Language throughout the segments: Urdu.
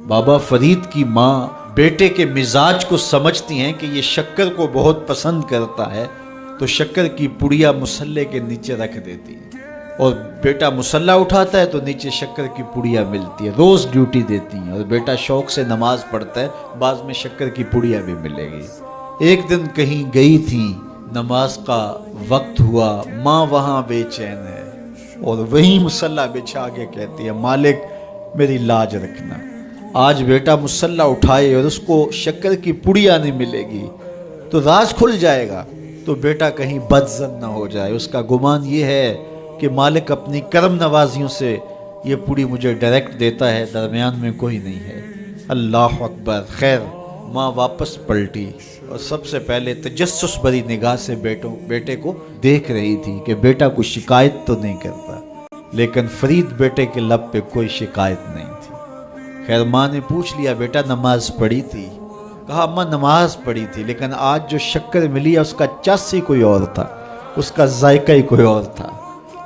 بابا فرید کی ماں بیٹے کے مزاج کو سمجھتی ہیں کہ یہ شکر کو بہت پسند کرتا ہے، تو شکر کی پڑیا مصلے کے نیچے رکھ دیتی ہیں، اور بیٹا مصلا اٹھاتا ہے تو نیچے شکر کی پڑیا ملتی ہے، روز ڈیوٹی دیتی ہیں، اور بیٹا شوق سے نماز پڑھتا ہے، بعض میں شکر کی پڑیا بھی ملے گی۔ ایک دن کہیں گئی تھی، نماز کا وقت ہوا، ماں وہاں بے چین ہے، اور وہیں مصلا بچھا کے کہتی ہے مالک میری لاج رکھنا، آج بیٹا مصلا اٹھائے اور اس کو شکر کی پڑیا نہیں ملے گی تو راز کھل جائے گا، تو بیٹا کہیں بدظن نہ ہو جائے، اس کا گمان یہ ہے کہ مالک اپنی کرم نوازیوں سے یہ پوری مجھے ڈائریکٹ دیتا ہے، درمیان میں کوئی نہیں ہے۔ اللہ اکبر۔ خیر ماں واپس پلٹی اور سب سے پہلے تجسس بھری نگاہ سے بیٹے کو دیکھ رہی تھی کہ بیٹا کوئی شکایت تو نہیں کرتا، لیکن فرید بیٹے کے لب پہ کوئی شکایت نہیں تھی۔ خیر ماں نے پوچھ لیا بیٹا نماز پڑھی تھی؟ کہا اماں نماز پڑھی تھی، لیکن آج جو شکر ملی ہے اس کا چس ہی کوئی اور تھا، اس کا ذائقہ ہی کوئی اور تھا۔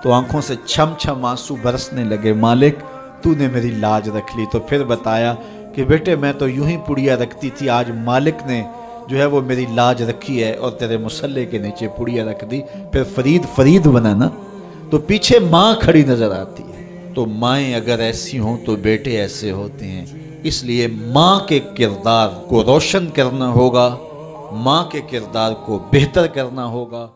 تو آنکھوں سے چھم چھم آنسو برسنے لگے، مالک تو نے میری لاج رکھ لی۔ تو پھر بتایا کہ بیٹے میں تو یوں ہی پڑیا رکھتی تھی، آج مالک نے جو ہے وہ میری لاج رکھی ہے اور تیرے مصلے کے نیچے پڑیا رکھ دی، پھر فرید فرید بنا نا۔ تو پیچھے ماں کھڑی نظر آتی ہے۔ تو مائیں اگر ایسی ہوں تو بیٹے ایسے ہوتے ہیں، اس لیے ماں کے کردار کو روشن کرنا ہوگا، ماں کے کردار کو بہتر کرنا ہوگا۔